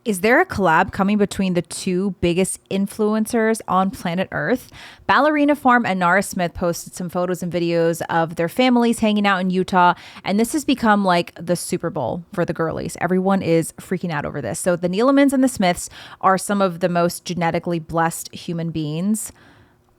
Is there a collab coming between the two biggest influencers on planet Earth? Ballerina Farm and Nara Smith posted some photos and videos of their families hanging out in Utah, and this has become like the Super Bowl for the girlies. Everyone is freaking out over this. So the Neelemans and the Smiths are some of the most genetically blessed human beings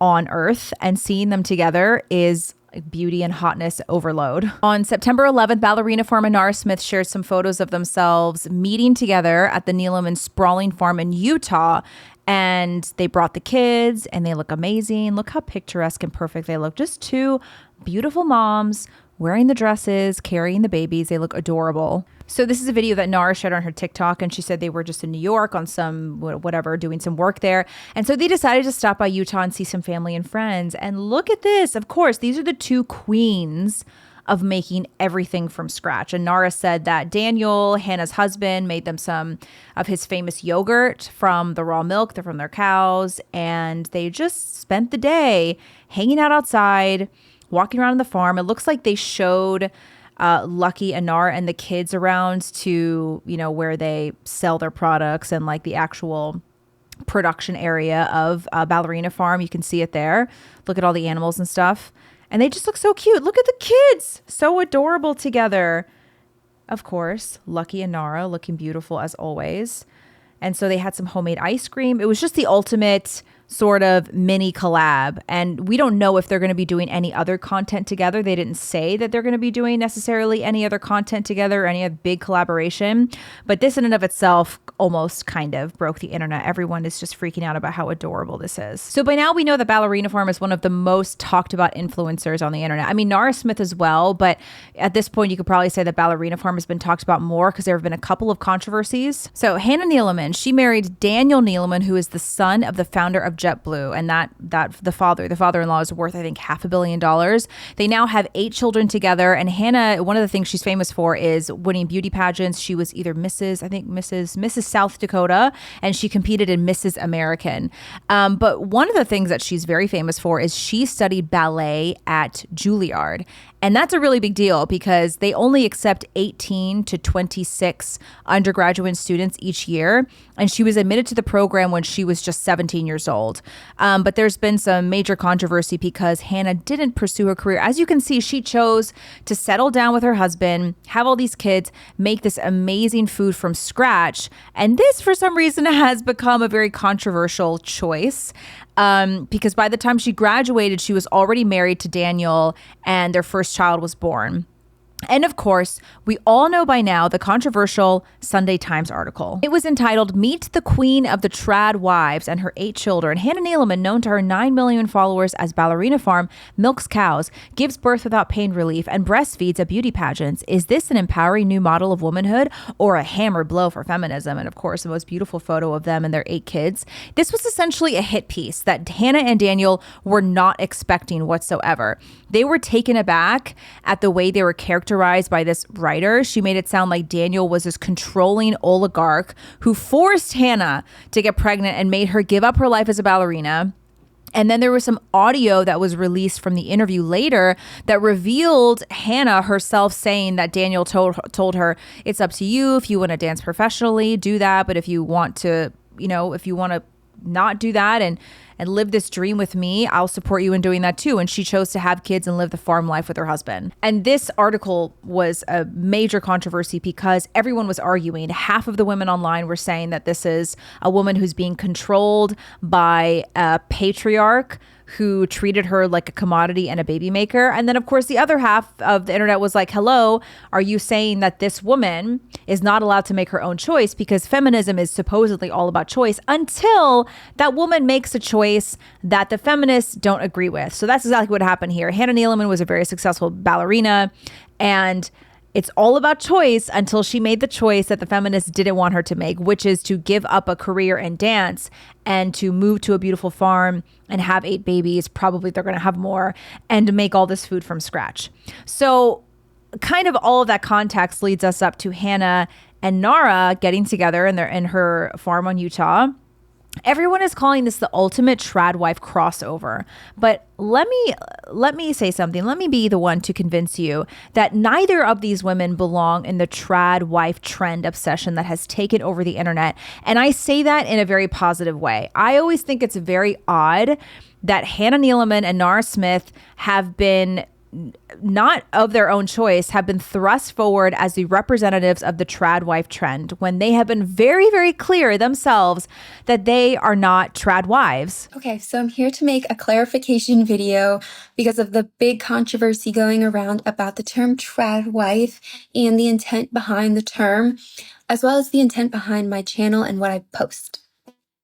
on Earth, and seeing them together is beauty and hotness overload. On September 11th, Ballerina Farm and Nara Smith shared some photos of themselves meeting together at the Neeleman sprawling farm in Utah. And they brought the kids and they look amazing. Look how picturesque and perfect they look. Just two beautiful moms wearing the dresses, carrying the babies. They look adorable. So this is a video that Nara shared on her TikTok, and she said they were just in New York on some whatever, doing some work there. And so they decided to stop by Utah and see some family and friends. And look at this. Of course, these are the two queens of making everything from scratch. And Nara said that Daniel, Hannah's husband, made them some of his famous yogurt from the raw milk, they're from their cows. And they just spent the day hanging out outside, walking around the farm. It looks like they showed Lucky and Nara and the kids around to, where they sell their products and like the actual production area of Ballerina Farm. You can see it there. Look at all the animals and stuff. And they just look so cute. Look at the kids. So adorable together. Of course, Lucky and Nara looking beautiful as always. And so they had some homemade ice cream. It was just the ultimate sort of mini collab. And we don't know if they're going to be doing any other content together. They didn't say that they're going to be doing necessarily any other content together or any other big collaboration. But this in and of itself almost kind of broke the internet. Everyone is just freaking out about how adorable this is. So by now we know that Ballerina Farm is one of the most talked about influencers on the internet. I mean, Nara Smith as well, but at this point you could probably say that Ballerina Farm has been talked about more because there have been a couple of controversies. So Hannah Neeleman, she married Daniel Neeleman, who is the son of the founder of JetBlue, and that the father-in-law is worth, I think, $500 million. They now have 8 children together, and Hannah, one of the things she's famous for is winning beauty pageants. She was either Mrs. South Dakota, and she competed in Mrs. American. But one of the things that she's very famous for is she studied ballet at Juilliard. And that's a really big deal because they only accept 18 to 26 undergraduate students each year. And she was admitted to the program when she was just 17 years old. But there's been some major controversy because Hannah didn't pursue her career. As you can see, she chose to settle down with her husband, have all these kids, make this amazing food from scratch. And this, for some reason, has become a very controversial choice. Because by the time she graduated, she was already married to Daniel and their first child was born. And of course, we all know by now the controversial Sunday Times article. It was entitled, "Meet the Queen of the Tradwives and Her 8 Children. Hannah Neeleman, known to her 9 million followers as Ballerina Farm, milks cows, gives birth without pain relief, and breastfeeds at beauty pageants. Is this an empowering new model of womanhood or a hammer blow for feminism?" And of course, the most beautiful photo of them and their 8 kids. This was essentially a hit piece that Hannah and Daniel were not expecting whatsoever. They were taken aback at the way they were characterized by this writer. She made it sound like Daniel was this controlling oligarch who forced Hannah to get pregnant and made her give up her life as a ballerina. And then there was some audio that was released from the interview later that revealed Hannah herself saying that Daniel told her, "It's up to you. If you want to dance professionally, do that. But if you want to, not do that and live this dream with me, I'll support you in doing that too." And she chose to have kids and live the farm life with her husband. And this article was a major controversy because everyone was arguing. Half of the women online were saying that this is a woman who's being controlled by a patriarch who treated her like a commodity and a baby maker. And then, of course, the other half of the internet was like, hello, are you saying that this woman is not allowed to make her own choice because feminism is supposedly all about choice until that woman makes a choice that the feminists don't agree with? So that's exactly what happened here. Hannah Neeleman was a very successful ballerina, and it's all about choice until she made the choice that the feminists didn't want her to make, which is to give up a career in dance and to move to a beautiful farm and have 8 babies. Probably they're going to have more, and to make all this food from scratch. So kind of all of that context leads us up to Hannah and Nara getting together in her farm on Utah. Everyone is calling this the ultimate tradwife crossover. But let me say something. Let me be the one to convince you that neither of these women belong in the tradwife trend obsession that has taken over the internet. And I say that in a very positive way. I always think it's very odd that Hannah Neeleman and Nara Smith have been, not of their own choice, have been thrust forward as the representatives of the tradwife trend when they have been very, very clear themselves that they are not tradwives. Okay, so I'm here to make a clarification video because of the big controversy going around about the term tradwife and the intent behind the term, as well as the intent behind my channel and what I post.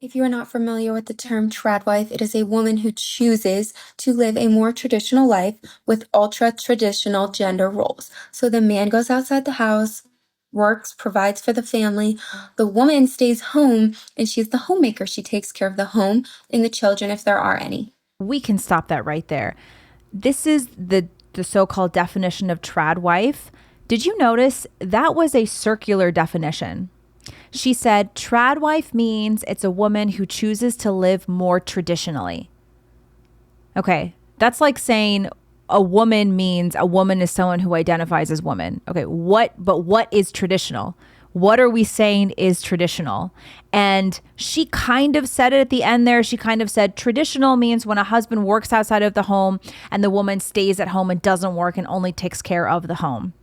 If you are not familiar with the term tradwife, it is a woman who chooses to live a more traditional life with ultra-traditional gender roles. So the man goes outside the house, works, provides for the family. The woman stays home and she's the homemaker. She takes care of the home and the children if there are any. We can stop that right there. This is the so-called definition of tradwife. Did you notice that was a circular definition? She said, tradwife means it's a woman who chooses to live more traditionally. Okay, that's like saying a woman means a woman is someone who identifies as woman. Okay, but what is traditional? What are we saying is traditional? And she kind of said it at the end there. She kind of said traditional means when a husband works outside of the home and the woman stays at home and doesn't work and only takes care of the home.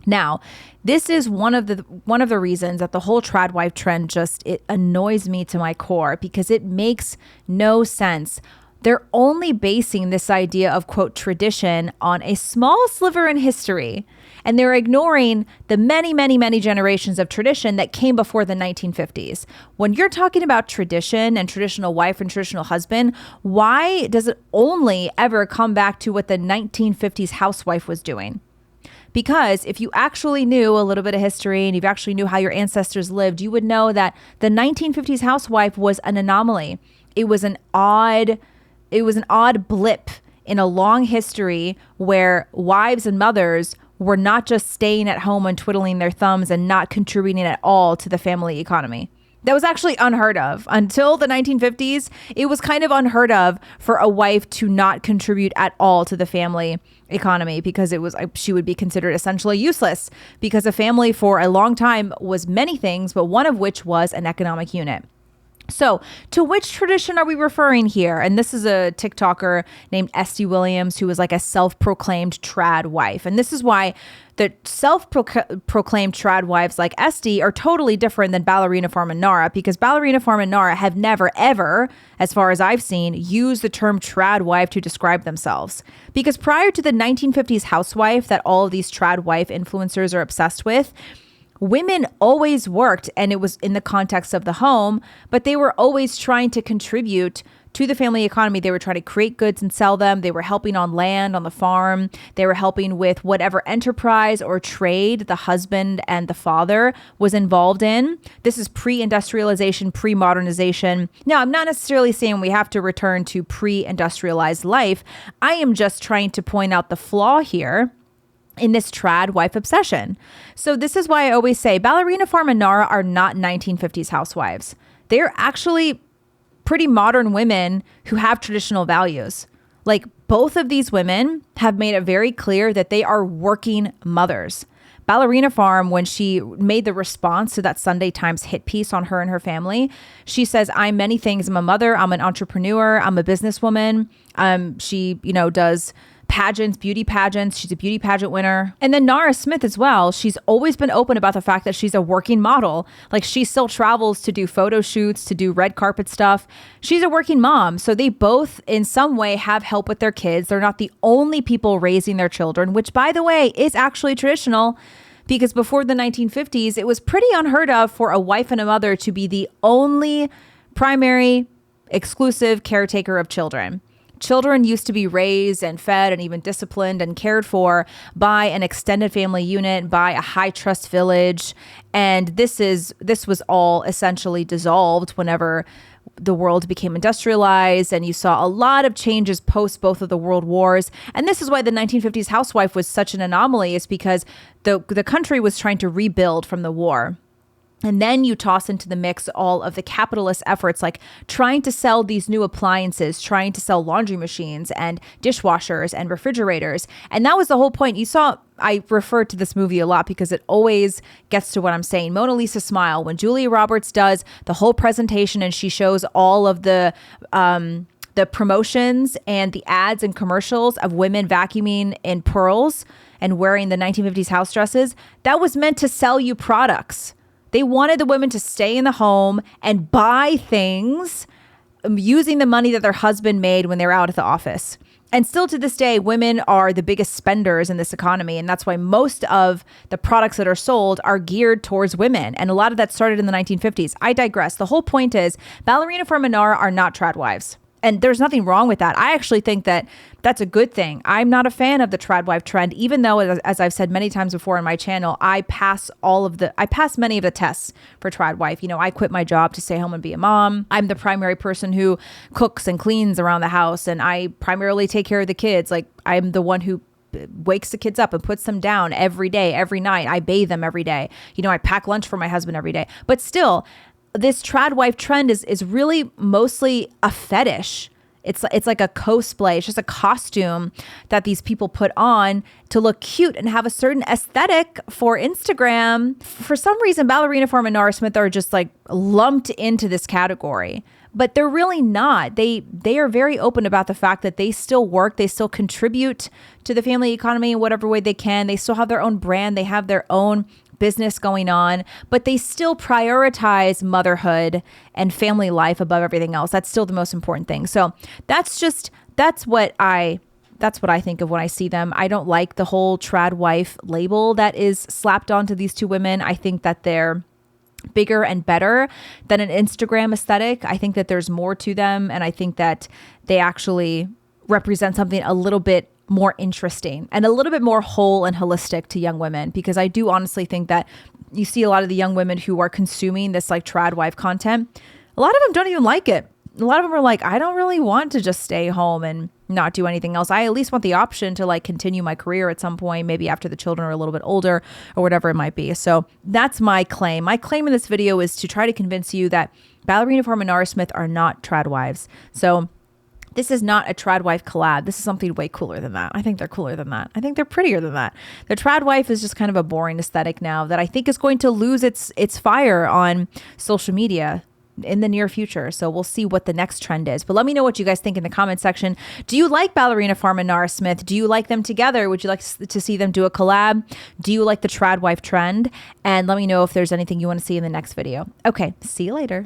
Now, this is one of the reasons that the whole tradwife trend it annoys me to my core, because it makes no sense. They're only basing this idea of, quote, tradition on a small sliver in history, and they're ignoring the many, many, many generations of tradition that came before the 1950s. When you're talking about tradition and traditional wife and traditional husband, why does it only ever come back to what the 1950s housewife was doing? Because if you actually knew a little bit of history and you actually knew how your ancestors lived, you would know that the 1950s housewife was an anomaly. It was an odd blip in a long history where wives and mothers were not just staying at home and twiddling their thumbs and not contributing at all to the family economy. That was actually unheard of. Until the 1950s, it was kind of unheard of for a wife to not contribute at all to the family economy, because she would be considered essentially useless, because a family for a long time was many things, but one of which was an economic unit. So to which tradition are we referring here? And this is a TikToker named Esty Williams, who is like a self-proclaimed trad wife. And this is why the self-proclaimed trad wives like Esty are totally different than Ballerina Farm and Nara, because Ballerina Farm and Nara have never, ever, as far as I've seen, used the term trad wife to describe themselves. Because prior to the 1950s housewife that all of these trad wife influencers are obsessed with, women always worked, and it was in the context of the home, but they were always trying to contribute to the family economy. They were trying to create goods and sell them. They were helping on land, on the farm. They were helping with whatever enterprise or trade the husband and the father was involved in. This is pre-industrialization, pre-modernization. Now, I'm not necessarily saying we have to return to pre-industrialized life. I am just trying to point out the flaw here in this trad wife obsession. So this is why I always say Ballerina Farm and Nara are not 1950s housewives. They're actually pretty modern women who have traditional values. Like, both of these women have made it very clear that they are working mothers. Ballerina Farm, when she made the response to that Sunday Times hit piece on her and her family, she says, I'm many things. I'm a mother. I'm an entrepreneur. I'm a businesswoman. She, does pageants, beauty pageants. She's a beauty pageant winner. And then Nara Smith as well. She's always been open about the fact that she's a working model. Like, she still travels to do photo shoots, to do red carpet stuff. She's a working mom. So they both in some way have help with their kids. They're not the only people raising their children, which, by the way, is actually traditional, because before the 1950s, it was pretty unheard of for a wife and a mother to be the only primary exclusive caretaker of children. Children used to be raised and fed and even disciplined and cared for by an extended family unit, by a high trust village. And this was all essentially dissolved whenever the world became industrialized, and you saw a lot of changes post both of the world wars. And this is why the 1950s housewife was such an anomaly, is because the country was trying to rebuild from the war. And then you toss into the mix all of the capitalist efforts, like trying to sell these new appliances, trying to sell laundry machines and dishwashers and refrigerators. And that was the whole point. You saw, I refer to this movie a lot because it always gets to what I'm saying. Mona Lisa Smile, when Julia Roberts does the whole presentation and she shows all of the promotions and the ads and commercials of women vacuuming in pearls and wearing the 1950s house dresses, that was meant to sell you products. They wanted the women to stay in the home and buy things using the money that their husband made when they were out at the office. And still to this day, women are the biggest spenders in this economy. And that's why most of the products that are sold are geared towards women. And a lot of that started in the 1950s. I digress. The whole point is Ballerina Farm and Nara are not tradwives. And there's nothing wrong with that. I actually think that that's a good thing. I'm not a fan of the tradwife trend, even though, as I've said many times before on my channel, I pass many of the tests for tradwife. You know, I quit my job to stay home and be a mom. I'm the primary person who cooks and cleans around the house, and I primarily take care of the kids. Like, I'm the one who wakes the kids up and puts them down every day, every night. I bathe them every day. You know, I pack lunch for my husband every day. But still, this tradwife trend is really mostly a fetish. It's like a cosplay. It's just a costume that these people put on to look cute and have a certain aesthetic for Instagram. For some reason, Ballerina Farm and Nara Smith are just like lumped into this category, but they're really not. They are very open about the fact that they still work. They still contribute to the family economy in whatever way they can. They still have their own brand. They have their own business going on, but they still prioritize motherhood and family life above everything else. That's still the most important thing. So that's what I think of when I see them. I don't like the whole tradwife label that is slapped onto these two women. I think that they're bigger and better than an Instagram aesthetic. I think that there's more to them, and I think that they actually represent something a little bit more interesting and a little bit more whole and holistic to young women, because I do honestly think that you see a lot of the young women who are consuming this like tradwife content. A lot of them don't even like it. A lot of them are like, I don't really want to just stay home and not do anything else. I at least want the option to like continue my career at some point, maybe after the children are a little bit older or whatever it might be. So that's my claim. My claim in this video is to try to convince you that Ballerina Farm and Nara Smith are not tradwives. So this is not a tradwife collab. This is something way cooler than that. I think they're cooler than that. I think they're prettier than that. The tradwife is just kind of a boring aesthetic now that I think is going to lose its fire on social media in the near future. So we'll see what the next trend is. But let me know what you guys think in the comment section. Do you like Ballerina Farm and Nara Smith? Do you like them together? Would you like to see them do a collab? Do you like the tradwife trend? And let me know if there's anything you want to see in the next video. Okay, see you later.